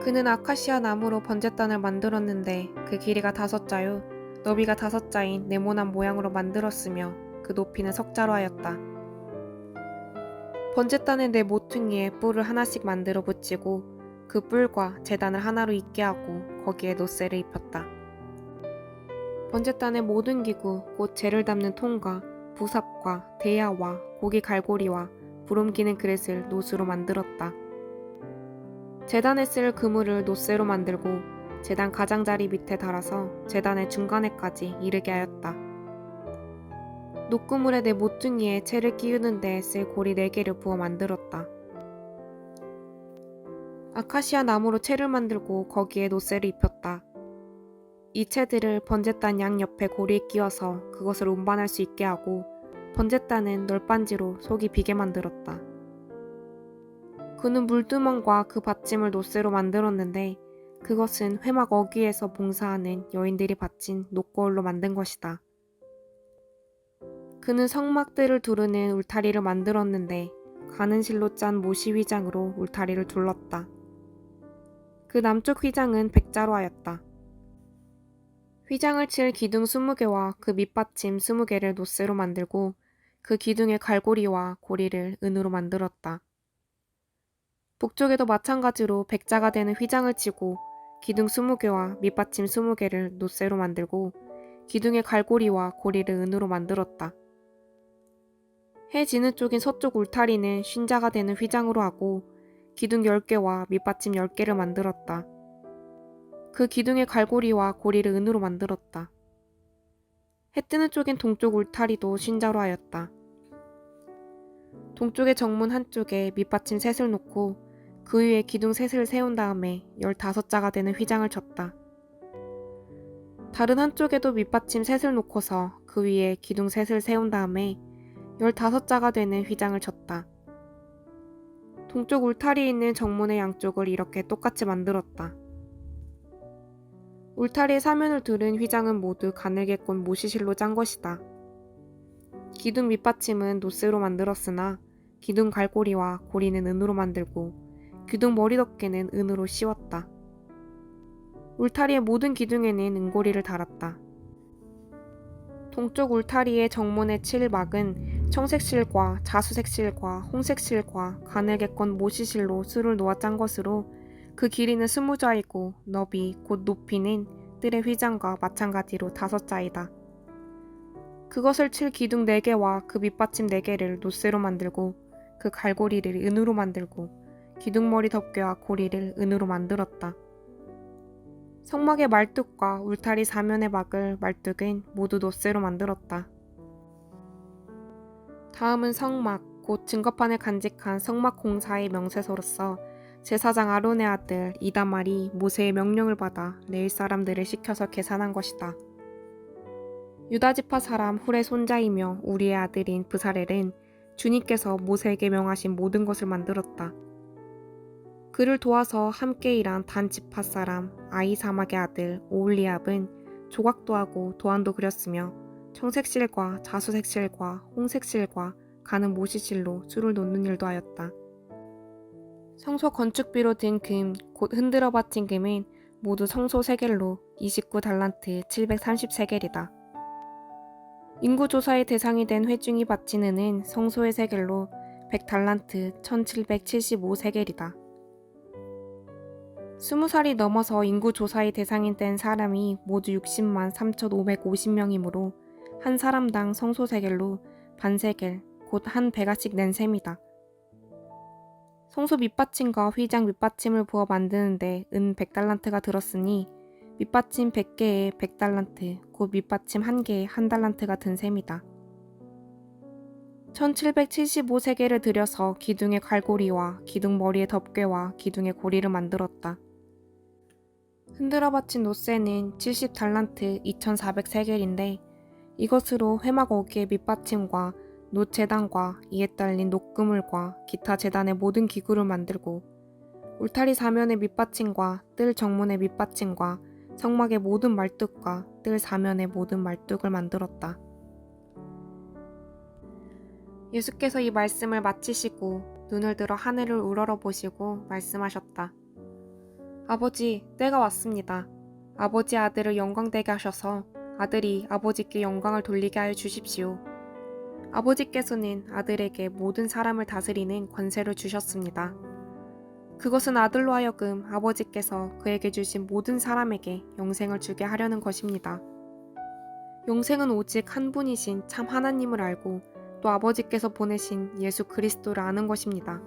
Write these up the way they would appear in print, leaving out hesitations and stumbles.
그는 아카시아 나무로 번제단을 만들었는데 그 길이가 5자요 너비가 5자인 네모난 모양으로 만들었으며 그 높이는 석자로 하였다. 번제단의 네 모퉁이에 뿔을 하나씩 만들어 붙이고 그 뿔과 제단을 하나로 잇게 하고 거기에 노쇠를 입혔다. 번제단의 모든 기구 곧 재를 담는 통과, 부삽과 대야와 고기 갈고리와 부름기는 그릇을 노수로 만들었다. 제단에 쓸 그물을 노쇠로 만들고 제단 가장자리 밑에 달아서 제단의 중간에까지 이르게 하였다. 녹그물의 네 모퉁이에 채를 끼우는 데에 쓸 고리 4개를 부어 만들었다. 아카시아 나무로 채를 만들고 거기에 노쇠를 입혔다. 이 채들을 번제단 양옆에 고리에 끼워서 그것을 운반할 수 있게 하고 번제단은 널빤지로 속이 비게 만들었다. 그는 물두멍과 그 받침을 노쇠로 만들었는데 그것은 회막 어귀에서 봉사하는 여인들이 바친 녹거울로 만든 것이다. 그는 성막들을 두르는 울타리를 만들었는데 가는 실로 짠 모시 휘장으로 울타리를 둘렀다. 그 남쪽 휘장은 백자로 하였다. 휘장을 칠 기둥 20개와 그 밑받침 20개를 노쇠로 만들고 그 기둥의 갈고리와 고리를 은으로 만들었다. 북쪽에도 마찬가지로 백자가 되는 휘장을 치고 기둥 20개와 밑받침 20개를 노쇠로 만들고 기둥의 갈고리와 고리를 은으로 만들었다. 해 지는 쪽인 서쪽 울타리는 쉰자가 되는 휘장으로 하고 기둥 10개와 밑받침 10개를 만들었다. 그 기둥의 갈고리와 고리를 은으로 만들었다. 해 뜨는 쪽인 동쪽 울타리도 쉰자로 하였다. 동쪽의 정문 한쪽에 밑받침 셋을 놓고 그 위에 기둥 셋을 세운 다음에 15자가 되는 휘장을 쳤다. 다른 한쪽에도 밑받침 셋을 놓고서 그 위에 기둥 셋을 세운 다음에 15자가 되는 휘장을 쳤다. 동쪽 울타리에 있는 정문의 양쪽을 이렇게 똑같이 만들었다. 울타리의 사면을 두른 휘장은 모두 가늘게 꼰 모시실로 짠 것이다. 기둥 밑받침은 노쇠로 만들었으나 기둥 갈고리와 고리는 은으로 만들고 기둥 머리덮개는 은으로 씌웠다. 울타리의 모든 기둥에는 은고리를 달았다. 동쪽 울타리의 정문의 칠 막은 청색실과 자수색실과 홍색실과 가늘게 꼰 모시실로 수를 놓아 짠 것으로 그 길이는 20자이고 너비 곧 높이는 뜰의 휘장과 마찬가지로 5자이다. 그것을 칠 기둥 4개와 그 밑받침 4개를 노쇠로 만들고 그 갈고리를 은으로 만들고 기둥머리 덮개와 고리를 은으로 만들었다. 성막의 말뚝과 울타리 사면의 막을 말뚝은 모두 노쇠로 만들었다. 다음은 성막, 곧 증거판을 간직한 성막 공사의 명세서로서 제사장 아론의 아들 이다말이 모세의 명령을 받아 레위 사람들을 시켜서 계산한 것이다. 유다지파 사람 훌의 손자이며 우리의 아들인 브사렐은 주님께서 모세에게 명하신 모든 것을 만들었다. 그를 도와서 함께 일한 단 지파 사람 아이사막의 아들 오홀리압은 조각도 하고 도안도 그렸으며 청색실과 자수색실과 홍색실과 가는 모시실로 수를 놓는 일도 하였다. 성소 건축비로 든 금, 곧 흔들어 바친 금은 모두 성소 세겔로 29달란트 730세겔이다. 인구조사의 대상이 된 회중이 바친 은은 성소의 세겔로 100달란트 1775세겔이다. 20살이 넘어서 인구조사의 대상이 된 사람이 모두 60만 3,550명이므로 한 사람당 성소세겔로 반세겔, 곧 한 배가씩 낸 셈이다. 성소 밑받침과 휘장 밑받침을 부어 만드는데 은 100달란트가 들었으니 밑받침 100개에 100달란트, 곧 밑받침 1개에 1달란트가 든 셈이다. 1775세겔을 들여서 기둥의 갈고리와 기둥 머리의 덮개와 기둥의 고리를 만들었다. 흔들어 바친 노쇠는 70달란트 2400세겔인데 이것으로 회막 어귀의 밑받침과 놋 제단과 이에 딸린 녹그물과 기타 제단의 모든 기구를 만들고 울타리 사면의 밑받침과 뜰 정문의 밑받침과 성막의 모든 말뚝과 뜰 사면의 모든 말뚝을 만들었다. 예수께서 이 말씀을 마치시고 눈을 들어 하늘을 우러러 보시고 말씀하셨다. 아버지, 때가 왔습니다. 아버지 아들을 영광되게 하셔서 아들이 아버지께 영광을 돌리게 하여 주십시오. 아버지께서는 아들에게 모든 사람을 다스리는 권세를 주셨습니다. 그것은 아들로 하여금 아버지께서 그에게 주신 모든 사람에게 영생을 주게 하려는 것입니다. 영생은 오직 한 분이신 참 하나님을 알고 또 아버지께서 보내신 예수 그리스도를 아는 것입니다.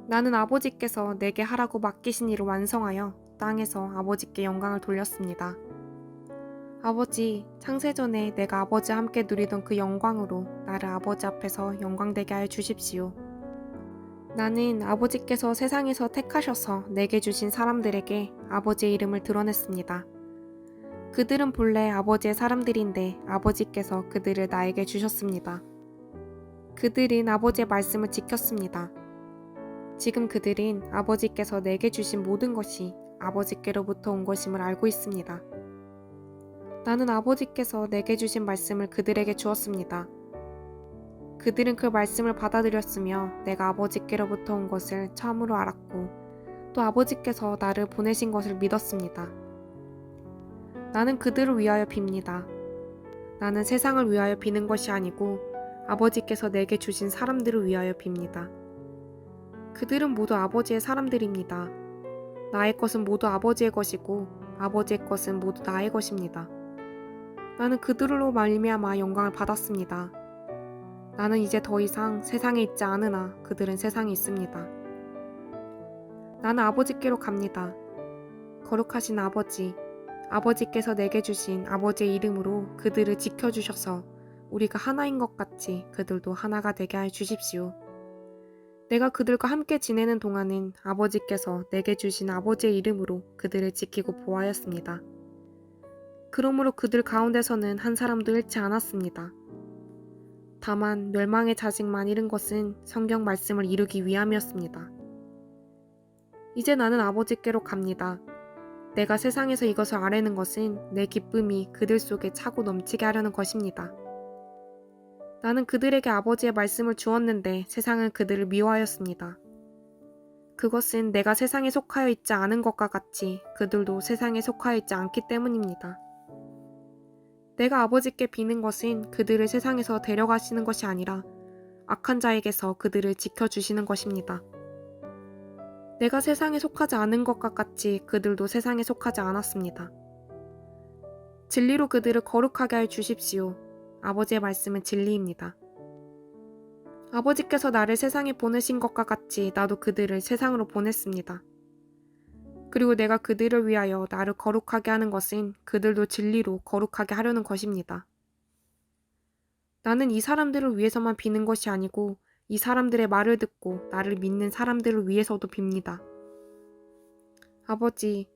나는 아버지께서 내게 하라고 맡기신 일을 완성하여 땅에서 아버지께 영광을 돌렸습니다. 아버지, 창세전에 내가 아버지와 함께 누리던 그 영광으로 나를 아버지 앞에서 영광되게 하여 주십시오. 나는 아버지께서 세상에서 택하셔서 내게 주신 사람들에게 아버지의 이름을 드러냈습니다. 그들은 본래 아버지의 사람들인데 아버지께서 그들을 나에게 주셨습니다. 그들은 아버지의 말씀을 지켰습니다. 지금 그들은 아버지께서 내게 주신 모든 것이 아버지께로부터 온 것임을 알고 있습니다. 나는 아버지께서 내게 주신 말씀을 그들에게 주었습니다. 그들은 그 말씀을 받아들였으며 내가 아버지께로부터 온 것을 처음으로 알았고 또 아버지께서 나를 보내신 것을 믿었습니다. 나는 그들을 위하여 빕니다. 나는 세상을 위하여 비는 것이 아니고 아버지께서 내게 주신 사람들을 위하여 빕니다. 그들은 모두 아버지의 사람들입니다. 나의 것은 모두 아버지의 것이고 아버지의 것은 모두 나의 것입니다. 나는 그들로 말미암아 영광을 받았습니다. 나는 이제 더 이상 세상에 있지 않으나 그들은 세상에 있습니다. 나는 아버지께로 갑니다. 거룩하신 아버지, 아버지께서 내게 주신 아버지의 이름으로 그들을 지켜주셔서 우리가 하나인 것 같이 그들도 하나가 되게 하여 주십시오. 내가 그들과 함께 지내는 동안은 아버지께서 내게 주신 아버지의 이름으로 그들을 지키고 보호하였습니다. 그러므로 그들 가운데서는 한 사람도 잃지 않았습니다. 다만 멸망의 자식만 잃은 것은 성경 말씀을 이루기 위함이었습니다. 이제 나는 아버지께로 갑니다. 내가 세상에서 이것을 아뢰는 것은 내 기쁨이 그들 속에 차고 넘치게 하려는 것입니다. 나는 그들에게 아버지의 말씀을 주었는데 세상은 그들을 미워하였습니다. 그것은 내가 세상에 속하여 있지 않은 것과 같이 그들도 세상에 속하여 있지 않기 때문입니다. 내가 아버지께 비는 것은 그들을 세상에서 데려가시는 것이 아니라 악한 자에게서 그들을 지켜주시는 것입니다. 내가 세상에 속하지 않은 것과 같이 그들도 세상에 속하지 않았습니다. 진리로 그들을 거룩하게 하여 주십시오. 아버지의 말씀은 진리입니다. 아버지께서 나를 세상에 보내신 것과 같이 나도 그들을 세상으로 보냈습니다. 그리고 내가 그들을 위하여 나를 거룩하게 하는 것은 그들도 진리로 거룩하게 하려는 것입니다. 나는 이 사람들을 위해서만 비는 것이 아니고 이 사람들의 말을 듣고 나를 믿는 사람들을 위해서도 빕니다. 아버지,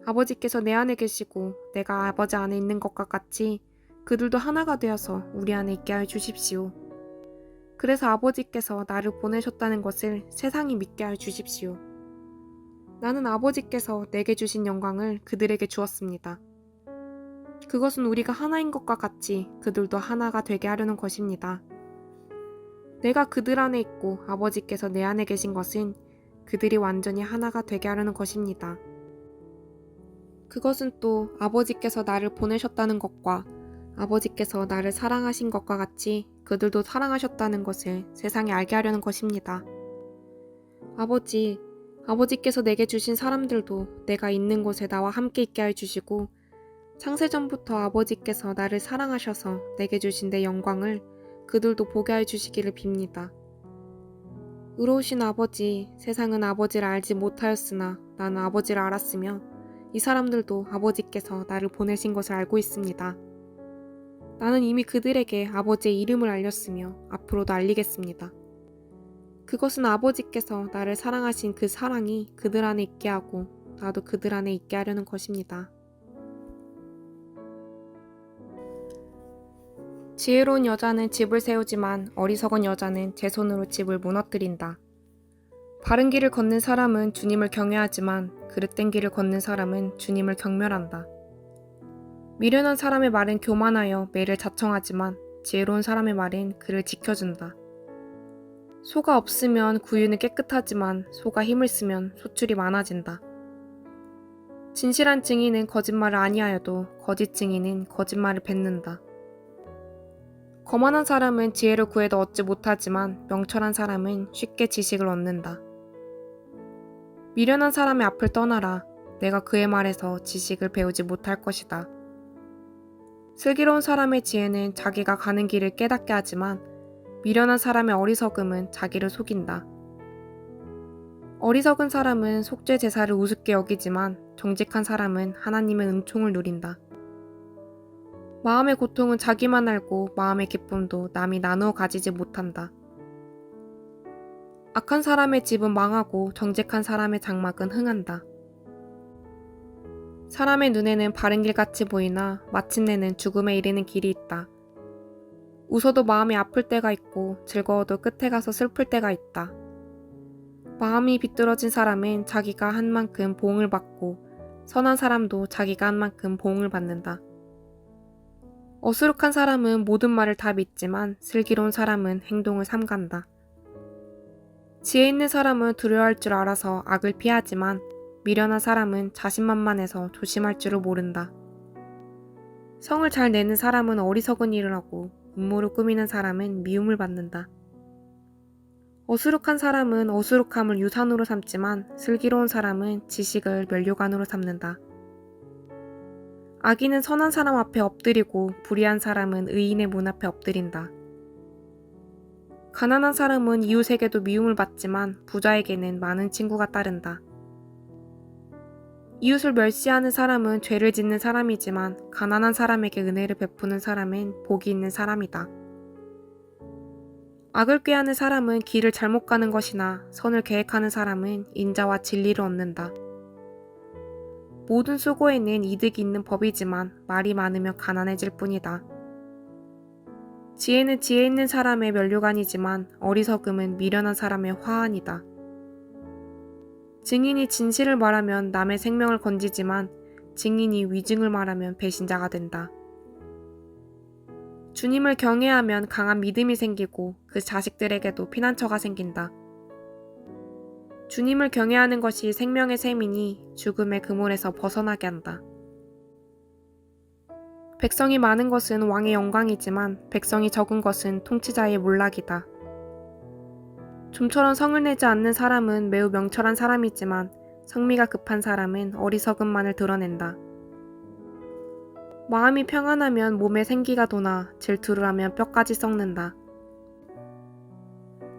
아버지께서 내 안에 계시고 내가 아버지 안에 있는 것과 같이 그들도 하나가 되어서 우리 안에 있게 하여 주십시오. 그래서 아버지께서 나를 보내셨다는 것을 세상이 믿게 하여 주십시오. 나는 아버지께서 내게 주신 영광을 그들에게 주었습니다. 그것은 우리가 하나인 것과 같이 그들도 하나가 되게 하려는 것입니다. 내가 그들 안에 있고 아버지께서 내 안에 계신 것은 그들이 완전히 하나가 되게 하려는 것입니다. 그것은 또 아버지께서 나를 보내셨다는 것과 아버지께서 나를 사랑하신 것과 같이 그들도 사랑하셨다는 것을 세상에 알게 하려는 것입니다. 아버지, 아버지께서 내게 주신 사람들도 내가 있는 곳에 나와 함께 있게 하여 주시고 창세전부터 아버지께서 나를 사랑하셔서 내게 주신 내 영광을 그들도 보게 하여 주시기를 빕니다. 의로우신 아버지, 세상은 아버지를 알지 못하였으나 나는 아버지를 알았으며 이 사람들도 아버지께서 나를 보내신 것을 알고 있습니다. 나는 이미 그들에게 아버지의 이름을 알렸으며 앞으로도 알리겠습니다. 그것은 아버지께서 나를 사랑하신 그 사랑이 그들 안에 있게 하고 나도 그들 안에 있게 하려는 것입니다. 지혜로운 여자는 집을 세우지만 어리석은 여자는 제 손으로 집을 무너뜨린다. 바른 길을 걷는 사람은 주님을 경외하지만 그릇된 길을 걷는 사람은 주님을 경멸한다. 미련한 사람의 말은 교만하여 매를 자청하지만 지혜로운 사람의 말은 그를 지켜준다. 소가 없으면 구유는 깨끗하지만 소가 힘을 쓰면 소출이 많아진다. 진실한 증인은 거짓말을 아니하여도 거짓 증인은 거짓말을 뱉는다. 거만한 사람은 지혜를 구해도 얻지 못하지만 명철한 사람은 쉽게 지식을 얻는다. 미련한 사람의 앞을 떠나라. 내가 그의 말에서 지식을 배우지 못할 것이다. 슬기로운 사람의 지혜는 자기가 가는 길을 깨닫게 하지만 미련한 사람의 어리석음은 자기를 속인다. 어리석은 사람은 속죄 제사를 우습게 여기지만 정직한 사람은 하나님의 은총을 누린다. 마음의 고통은 자기만 알고 마음의 기쁨도 남이 나누어 가지지 못한다. 악한 사람의 집은 망하고 정직한 사람의 장막은 흥한다. 사람의 눈에는 바른 길같이 보이나 마침내는 죽음에 이르는 길이 있다. 웃어도 마음이 아플 때가 있고 즐거워도 끝에 가서 슬플 때가 있다. 마음이 비뚤어진 사람은 자기가 한 만큼 보응을 받고 선한 사람도 자기가 한 만큼 보응을 받는다. 어수룩한 사람은 모든 말을 다 믿지만 슬기로운 사람은 행동을 삼간다. 지혜 있는 사람은 두려워할 줄 알아서 악을 피하지만 미련한 사람은 자신만만해서 조심할 줄을 모른다. 성을 잘 내는 사람은 어리석은 일을 하고 음모를 꾸미는 사람은 미움을 받는다. 어수룩한 사람은 어수룩함을 유산으로 삼지만 슬기로운 사람은 지식을 면류관으로 삼는다. 악인은 선한 사람 앞에 엎드리고 불의한 사람은 의인의 문 앞에 엎드린다. 가난한 사람은 이웃에게도 미움을 받지만 부자에게는 많은 친구가 따른다. 이웃을 멸시하는 사람은 죄를 짓는 사람이지만 가난한 사람에게 은혜를 베푸는 사람은 복이 있는 사람이다. 악을 꾀하는 사람은 길을 잘못 가는 것이나 선을 계획하는 사람은 인자와 진리를 얻는다. 모든 수고에는 이득이 있는 법이지만 말이 많으면 가난해질 뿐이다. 지혜는 지혜 있는 사람의 면류관이지만 어리석음은 미련한 사람의 화환이다. 증인이 진실을 말하면 남의 생명을 건지지만 증인이 위증을 말하면 배신자가 된다. 주님을 경외하면 강한 믿음이 생기고 그 자식들에게도 피난처가 생긴다. 주님을 경외하는 것이 생명의 셈이니 죽음의 그물에서 벗어나게 한다. 백성이 많은 것은 왕의 영광이지만 백성이 적은 것은 통치자의 몰락이다. 좀처럼 성을 내지 않는 사람은 매우 명철한 사람이지만 성미가 급한 사람은 어리석음만을 드러낸다. 마음이 평안하면 몸에 생기가 도나 질투를 하면 뼈까지 썩는다.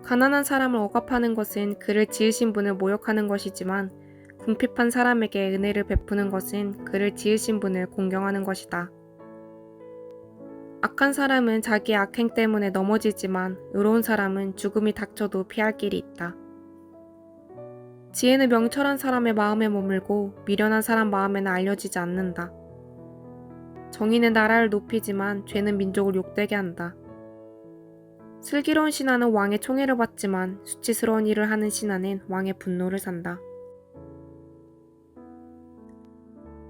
가난한 사람을 억압하는 것은 그를 지으신 분을 모욕하는 것이지만 궁핍한 사람에게 은혜를 베푸는 것은 그를 지으신 분을 공경하는 것이다. 악한 사람은 자기의 악행 때문에 넘어지지만 의로운 사람은 죽음이 닥쳐도 피할 길이 있다. 지혜는 명철한 사람의 마음에 머물고 미련한 사람 마음에는 알려지지 않는다. 정의는 나라를 높이지만 죄는 민족을 욕되게 한다. 슬기로운 신하는 왕의 총애를 받지만 수치스러운 일을 하는 신하는 왕의 분노를 산다.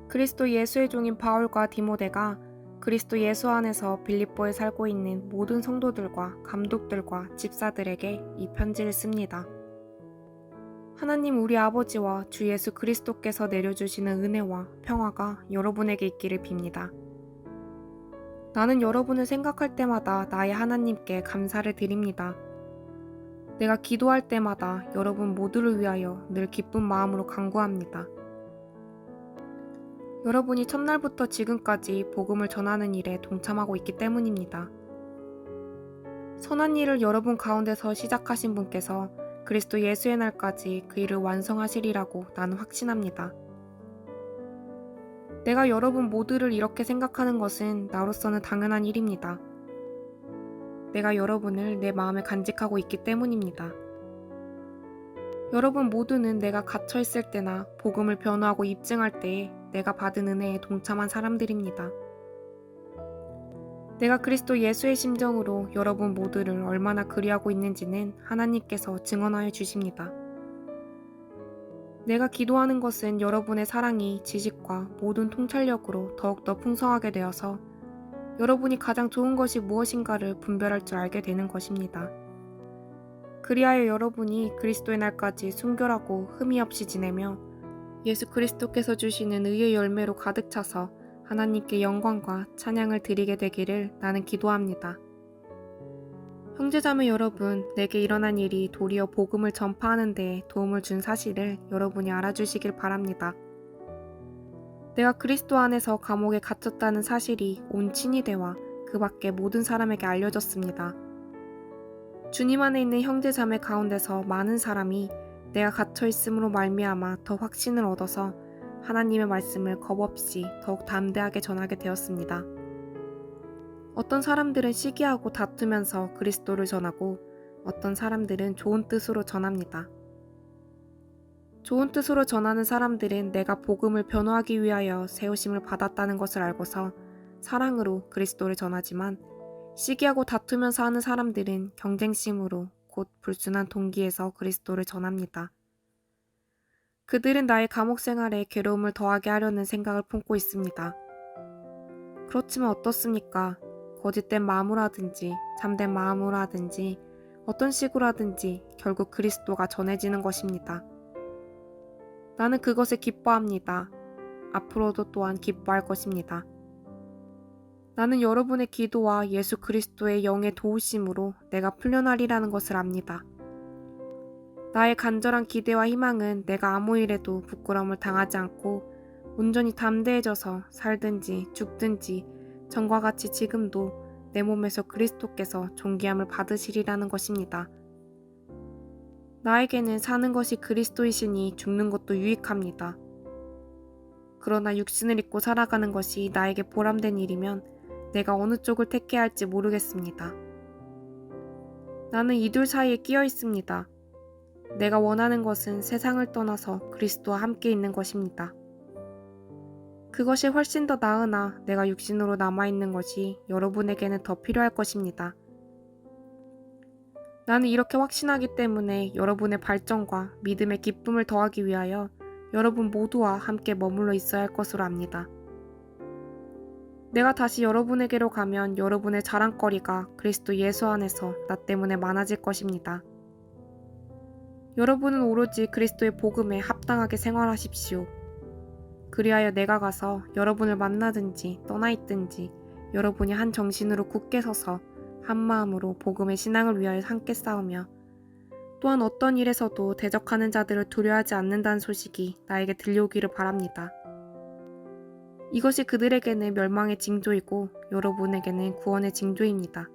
그리스도 예수의 종인 바울과 디모데가 그리스도 예수 안에서 빌립보에 살고 있는 모든 성도들과 감독들과 집사들에게 이 편지를 씁니다. 하나님 우리 아버지와 주 예수 그리스도께서 내려주시는 은혜와 평화가 여러분에게 있기를 빕니다. 나는 여러분을 생각할 때마다 나의 하나님께 감사를 드립니다. 내가 기도할 때마다 여러분 모두를 위하여 늘 기쁜 마음으로 간구합니다. 여러분이 첫날부터 지금까지 복음을 전하는 일에 동참하고 있기 때문입니다. 선한 일을 여러분 가운데서 시작하신 분께서 그리스도 예수의 날까지 그 일을 완성하시리라고 나는 확신합니다. 내가 여러분 모두를 이렇게 생각하는 것은 나로서는 당연한 일입니다. 내가 여러분을 내 마음에 간직하고 있기 때문입니다. 여러분 모두는 내가 갇혀 있을 때나 복음을 변호하고 입증할 때에 내가 받은 은혜에 동참한 사람들입니다. 내가 그리스도 예수의 심정으로 여러분 모두를 얼마나 그리하고 있는지는 하나님께서 증언하여 주십니다. 내가 기도하는 것은 여러분의 사랑이 지식과 모든 통찰력으로 더욱더 풍성하게 되어서 여러분이 가장 좋은 것이 무엇인가를 분별할 줄 알게 되는 것입니다. 그리하여 여러분이 그리스도의 날까지 순결하고 흠이 없이 지내며 예수 그리스도께서 주시는 의의 열매로 가득 차서 하나님께 영광과 찬양을 드리게 되기를 나는 기도합니다. 형제자매 여러분, 내게 일어난 일이 도리어 복음을 전파하는 데 도움을 준 사실을 여러분이 알아주시길 바랍니다. 내가 그리스도 안에서 감옥에 갇혔다는 사실이 온 친위대와 그 밖의 모든 사람에게 알려졌습니다. 주님 안에 있는 형제자매 가운데서 많은 사람이 내가 갇혀 있음으로 말미암아 더 확신을 얻어서 하나님의 말씀을 겁없이 더욱 담대하게 전하게 되었습니다. 어떤 사람들은 시기하고 다투면서 그리스도를 전하고 어떤 사람들은 좋은 뜻으로 전합니다. 좋은 뜻으로 전하는 사람들은 내가 복음을 변호하기 위하여 세우심을 받았다는 것을 알고서 사랑으로 그리스도를 전하지만 시기하고 다투면서 하는 사람들은 경쟁심으로 곧 불순한 동기에서 그리스도를 전합니다. 그들은 나의 감옥 생활에 괴로움을 더하게 하려는 생각을 품고 있습니다. 그렇지만 어떻습니까? 거짓된 마음으로 하든지 참된 마음으로 하든지 어떤 식으로 하든지 결국 그리스도가 전해지는 것입니다. 나는 그것을 기뻐합니다. 앞으로도 또한 기뻐할 것입니다. 나는 여러분의 기도와 예수 그리스도의 영의 도우심으로 내가 풀려나리라는 것을 압니다. 나의 간절한 기대와 희망은 내가 아무 일에도 부끄러움을 당하지 않고 온전히 담대해져서 살든지 죽든지 전과 같이 지금도 내 몸에서 그리스도께서 존귀함을 받으시리라는 것입니다. 나에게는 사는 것이 그리스도이시니 죽는 것도 유익합니다. 그러나 육신을 입고 살아가는 것이 나에게 보람된 일이면 내가 어느 쪽을 택해야 할지 모르겠습니다. 나는 이 둘 사이에 끼어 있습니다. 내가 원하는 것은 세상을 떠나서 그리스도와 함께 있는 것입니다. 그것이 훨씬 더 나으나 내가 육신으로 남아있는 것이 여러분에게는 더 필요할 것입니다. 나는 이렇게 확신하기 때문에 여러분의 발전과 믿음의 기쁨을 더하기 위하여 여러분 모두와 함께 머물러 있어야 할 것으로 압니다. 내가 다시 여러분에게로 가면 여러분의 자랑거리가 그리스도 예수 안에서 나 때문에 많아질 것입니다. 여러분은 오로지 그리스도의 복음에 합당하게 생활하십시오. 그리하여 내가 가서 여러분을 만나든지 떠나 있든지 여러분이 한 정신으로 굳게 서서 한 마음으로 복음의 신앙을 위하여 함께 싸우며 또한 어떤 일에서도 대적하는 자들을 두려워하지 않는다는 소식이 나에게 들려오기를 바랍니다. 이것이 그들에게는 멸망의 징조이고 여러분에게는 구원의 징조입니다.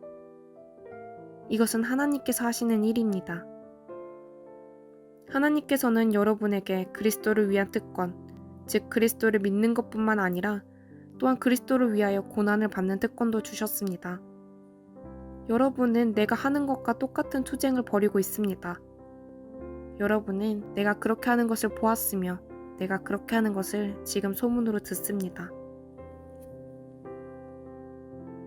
이것은 하나님께서 하시는 일입니다. 하나님께서는 여러분에게 그리스도를 위한 특권, 즉 그리스도를 믿는 것뿐만 아니라 또한 그리스도를 위하여 고난을 받는 특권도 주셨습니다. 여러분은 내가 하는 것과 똑같은 투쟁을 벌이고 있습니다. 여러분은 내가 그렇게 하는 것을 보았으며 내가 그렇게 하는 것을 지금 소문으로 듣습니다.